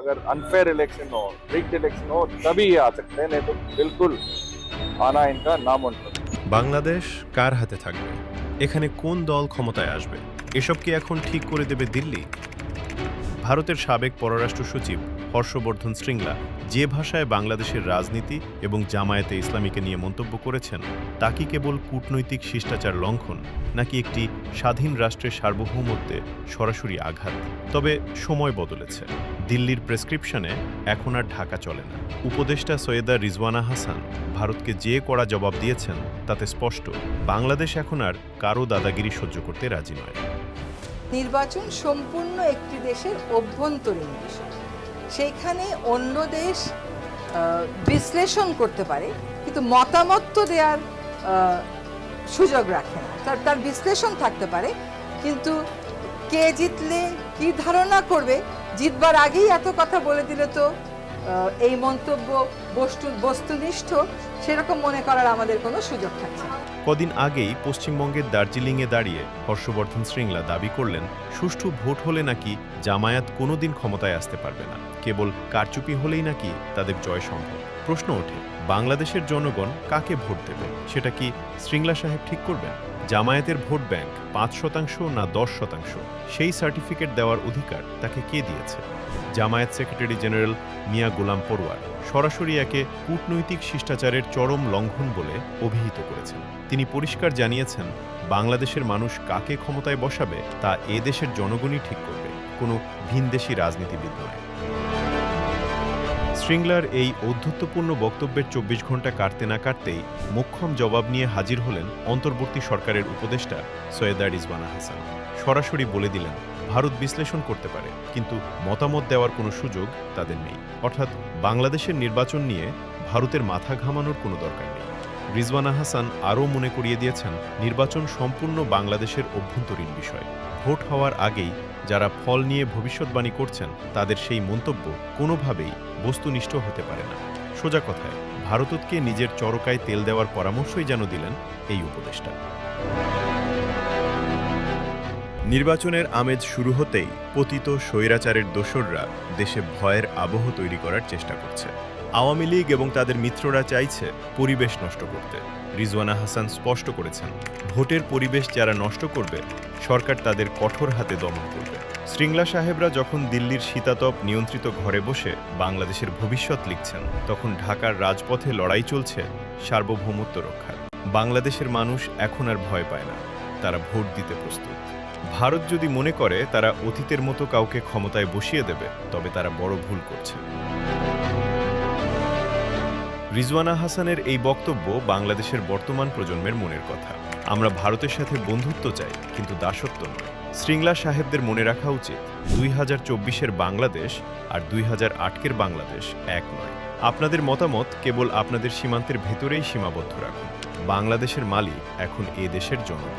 अगर unfair election हो, rigged election हो, तभी ये आ सकते हैं, नहीं तो बिल्कुल आना इनका नामुमकिन। বাংলাদেশ কার হাতে থাকবে? এখানে কোন দল ক্ষমতায় আসবে? এসব কি এখন ঠিক করে দেবে দিল্লি? ভারতের সাবেক পররাষ্ট্র সচিব হর্ষবর্ধন শ্রীংলা যে ভাষায় বাংলাদেশের রাজনীতি এবং জামায়াতে ইসলামীকে নিয়ে মন্তব্য করেছেন তা কি কেবল কূটনৈতিক শিষ্টাচার লঙ্ঘন নাকি একটি স্বাধীন রাষ্ট্রের সার্বভৌমত্বে সরাসরি আঘাত? তবে সময় বদলেছে। দিল্লির প্রেসক্রিপশনে এখন আর ঢাকা চলে না। উপদেষ্টা সৈয়দা রিজওয়ানা হাসান ভারতকে যে কড়া জবাব দিয়েছেন তাতে স্পষ্ট বাংলাদেশ এখন আর কারো দাদাগিরি সহ্য করতে রাজি নয়। নির্বাচন সম্পূর্ণ একটি দেশের অভ্যন্তরীণ বিষয়। সেইখানে অন্য দেশ বিশ্লেষণ করতে পারে, কিন্তু মতামত তো দেওয়ার সুযোগ রাখে না। তার বিশ্লেষণ থাকতে পারে, কিন্তু কে জিতলে কি ধারণা করবে, জিতবার আগেই এত কথা বলে দিলে তো এই মন্তব্য বস্তুনিষ্ঠ সেরকম মনে করার আমাদের কোনো সুযোগ থাকছে না। কদিন আগেই পশ্চিমবঙ্গের দার্জিলিংয়ে দাঁড়িয়ে হর্ষবর্ধন শ্রীংলা দাবি করলেন সুষ্ঠু ভোট হলে নাকি জামায়াত কোনোদিন ক্ষমতায় আসতে পারবে না, কেবল কারচুপি হলেই নাকি তাদের জয় সম্ভব। প্রশ্ন ওঠে, বাংলাদেশের জনগণ কাকে ভোট দেবে? সেটা কি শ্রীংলা সাহেব ঠিক করবেন? জামায়াতের ভোট ব্যাংক 5% না 10%, সেই সার্টিফিকেট দেওয়ার অধিকার তাকে কে দিয়েছে? জামায়াত সেক্রেটারি জেনারেল মিয়া গোলাম পরোয়ার সরাসরি একে কূটনৈতিক শিষ্টাচারের চরম লঙ্ঘন বলে অভিহিত করেছেন। তিনি পরিষ্কার জানিয়েছেন, বাংলাদেশের মানুষ কাকে ক্ষমতায় বসাবে তা এ দেশের জনগণই ঠিক করবে, কোনো ভিনদেশি রাজনীতিবিদ নয়। শ্রীংলার এই ঔদ্ধত্যপূর্ণ বক্তব্যের 24 ঘন্টা কাটতে না কাটতেই মোক্ষম জবাব নিয়ে হাজির হলেন অন্তর্বর্তী সরকারের উপদেষ্টা সৈয়দা রিজওয়ানা হাসান। সরাসরি বলে দিলেন, ভারত বিশ্লেষণ করতে পারে, কিন্তু মতামত দেওয়ার কোনো সুযোগ তাদের নেই। অর্থাৎ বাংলাদেশের নির্বাচন নিয়ে ভারতের মাথা ঘামানোর কোনো দরকার নেই। রিজওয়ানা হাসান আরও মনে করিয়ে দিয়েছেন, নির্বাচন সম্পূর্ণ বাংলাদেশের অভ্যন্তরীণ বিষয়। ভোট হওয়ার আগেই যারা ফল নিয়ে ভবিষ্যৎবাণী করছেন তাদের সেই মন্তব্য কোনোভাবেই বস্তুনিষ্ঠ হতে পারে না। সোজা কথায় ভারতকে নিজের চরকায় তেল দেওয়ার পরামর্শই যেন দিলেন এই উপদেষ্টা। নির্বাচনের আমেজ শুরু হতেই পতিত স্বৈরাচারের দোসররা দেশে ভয়ের আবহ তৈরি করার চেষ্টা করছে। আওয়ামী লীগ এবং তাদের মিত্ররা চাইছে পরিবেশ নষ্ট করতে। রিজওয়ানা হাসান স্পষ্ট করেছেন, ভোটের পরিবেশ যারা নষ্ট করবে সরকার তাদের কঠোর হাতে দমন করবে। শ্রীংলা সাহেবরা যখন দিল্লির শীতাতপ নিয়ন্ত্রিত ঘরে বসে বাংলাদেশের ভবিষ্যৎ লিখছেন, তখন ঢাকার রাজপথে লড়াই চলছে সার্বভৌমত্ব রক্ষার। বাংলাদেশের মানুষ এখন আর ভয় পায় না, তারা ভোট দিতে প্রস্তুত। ভারত যদি মনে করে তারা অতীতের মতো কাউকে ক্ষমতায় বসিয়ে দেবে, তবে তারা বড় ভুল করছে। রিজওয়ানা হাসানের এই বক্তব্য বাংলাদেশের বর্তমান প্রজন্মের মনের কথা। আমরা ভারতের সাথে বন্ধুত্ব চাই, কিন্তু দাসত্ব নয়। শ্রীংলা সাহেবদের মনে রাখা উচিত, 2024-এর বাংলাদেশ আর 2008-এর বাংলাদেশ এক নয়। আপনাদের মতামত কেবল আপনাদের সীমান্তের ভেতরেই সীমাবদ্ধ রাখুন। বাংলাদেশের মালিক এখন এ দেশের জনগণ।